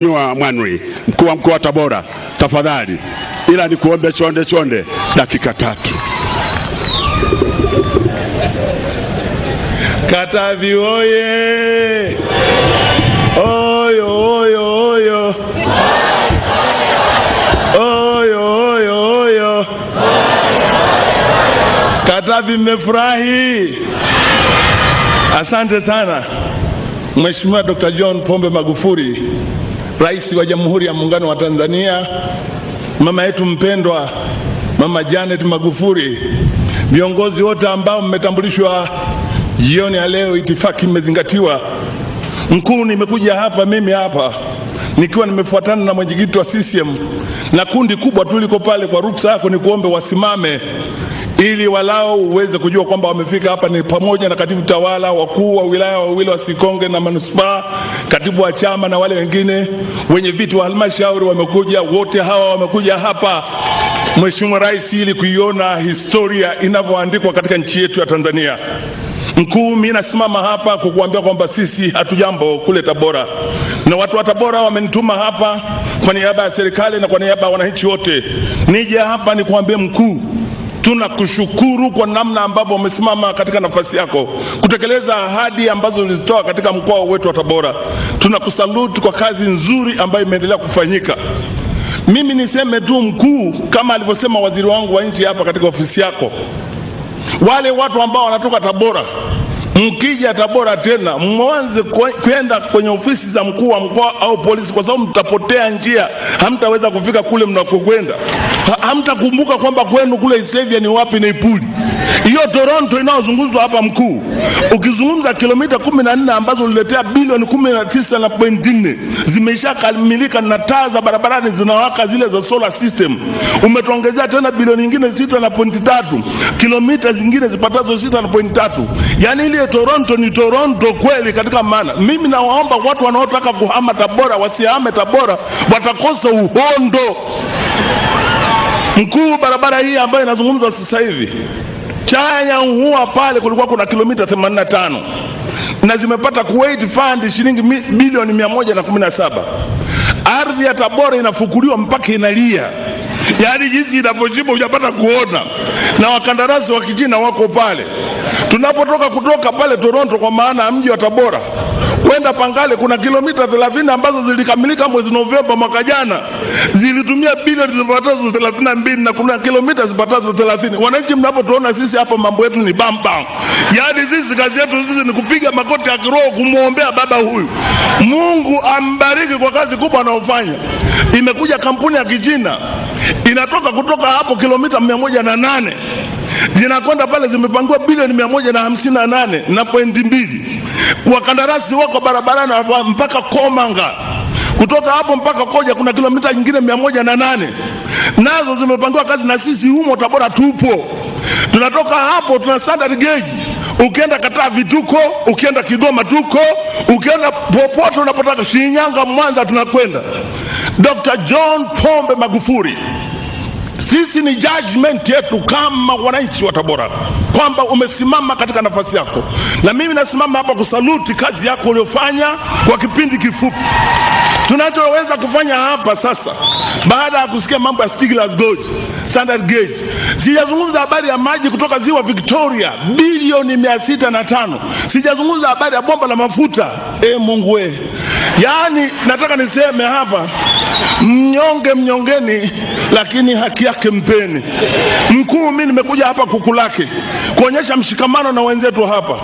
Mheshimiwa Mwanri, mkuu wa mkoa wa Tabora, tafadhali, ila nikuombe chonde dakika 3. Katavi oye! Oyo oyo oyo! Oyo oyo oyo! Katavi mmefurahi? Asante sana Mheshimiwa Dr. John Pombe Magufuli, Rais wa Jamhuri ya Muungano wa Tanzania, mama yetu mpendwa, Mama Janet Magufuli, viongozi wote ambao mmetambulishwa jioni ya leo, itifaki imezingatiwa. Mkuu, nimekuja hapa mimi hapa nikiwa nimefuatana na mwenyekiti wa CCM na kundi kubwa tu liko pale. Kwa ruksa yako ni kuombe wasimame ili walao uweze kujua kwamba wamefika hapa. Ni pamoja na katibu tawala, wakuu wa wilaya wawili wa Sikonge na manispaa, katibu wa chama na wale wengine wenye viti wa halmashauri wamekuja. Wote hawa wamekuja hapa Mheshimiwa Rais, ili kuiona historia inavyoandikwa katika nchi yetu ya Tanzania. Mkuu, mimi nasimama hapa kukuambia kwamba sisi hatujambo kule Tabora, na watu wa Tabora wamenituma hapa kwa niaba ya serikali na kwa niaba ya wananchi wote nije hapa nikuambie mkuu, tunakushukuru kwa namna ambavyo umesimama katika nafasi yako kutekeleza ahadi ambazo ulizitoa katika mkoa wetu wa Tabora. Tunakusaluti kwa kazi nzuri ambayo imeendelea kufanyika. Mimi niseme tu mkuu, kama alivyosema waziri wangu wa nchi hapa katika ofisi yako, wale watu ambao wanatoka Tabora, mkija Tabora tena mwanze kwenda kwenye ofisi za mkuu wa mkoa au polisi, kwa sababu mtapotea njia, hamtaweza kufika kule mnakokwenda. Hamtakumbuka kwamba kwenu kule Isevia ni wapi na Ipuli. Hiyo Toronto inayozungumzwa hapa mkuu, ukizungumza kilomita 14 ambazo uliletea bilioni 19.4 zimeshakamilika na taa za barabarani zinawaka zile za solar system. Umetuongezea tena bilioni nyingine 6.3, kilomita zingine zipatazo 6.3. Yani ile Toronto ni Toronto kweli katika maana. Mimi nawaomba watu wanaotaka kuhama Tabora wasihame Tabora, watakosa uhondo. Mkuu, barabara hii ambayo inazungumzwa sasa hivi Chanya Huwa pale kulikuwa kuna kilomita 85 na zimepata Kuwait Fund shilingi bilioni 117. Ardhi ya Tabora inafukuliwa mpaka inalia, yaani jinsi inavyojibu hujapata kuona, na wakandarasi wa Kichina wako pale. Tunapotoka kutoka pale Toronto, kwa maana mji wa Tabora, kwenda Pangale kuna kilomita 30 ambazo zilikamilika mwezi Novemba mwaka jana, zilitumia bilioni zipatazo 32 na kuna kilomita zipatazo 30. Wananchi, mnapotuona sisi hapa mambo yetu ni bam. Yaani sisi kazi yetu sisi ni kupiga makoti ya kiroho kumwombea baba huyu. Mungu ambariki kwa kazi kubwa anayofanya. Imekuja kampuni ya Kichina inatoka kutoka hapo kilomita 108 zinakwenda pale, zimepangiwa bilioni 158.2. Wakandarasi wako barabarani mpaka Komanga. Kutoka hapo mpaka Koja kuna kilomita nyingine 108 nazo zimepangiwa kazi, na sisi humo Tabora tupo. Tunatoka hapo tuna standard gauge, ukienda Katavi tuko, ukienda Kigoma tuko, ukienda popote unapotaka, Shinyanga, Mwanza tunakwenda. Dr. John Pombe Magufuli, sisi ni judgment yetu kama wananchi wa Tabora kwamba umesimama katika nafasi yako, na mimi nasimama hapa kusaluti kazi yako uliyofanya kwa kipindi kifupi. Tunachoweza kufanya hapa sasa, baada ya kusikia mambo ya Stigler's Gorge, standard gauge, sijazungumza habari ya maji kutoka ziwa Victoria bilioni 605, sijazungumza habari ya bomba la mafuta. Mungu we, yani nataka niseme hapa, mnyonge mnyongeni, lakini haki yake mpeni. Mkuu, mimi nimekuja hapa kukulaki kuonyesha mshikamano na wenzetu hapa.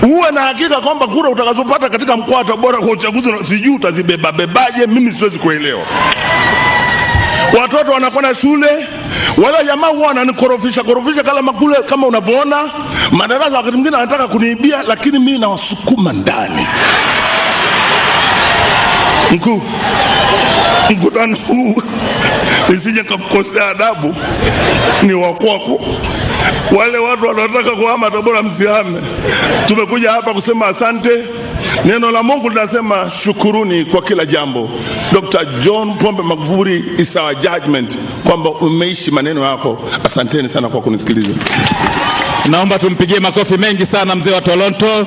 Uwe na hakika kwamba kura utakazopata katika mkoa wa Tabora kwa uchaguzi, sijui utazibebaje, mimi siwezi kuelewa. Watoto wanakwenda shule, wala jamaa huwa wananikorofisha kama unavyoona madarasa, wakati mwingine anataka kuniibia, lakini mimi nawasukuma ndani. Mkuu, mkutano huu nisije kukosea adabu, ni wakwako. Wale watu wanataka kuhama Tabora msihame. Tumekuja hapa kusema asante. Neno la Mungu linasema shukuruni kwa kila jambo. Dr. John Pombe Magufuli is our judgment kwamba umeishi maneno yako. Asanteni sana kwa kunisikiliza. Naomba tumpigie makofi mengi sana mzee wa Toronto.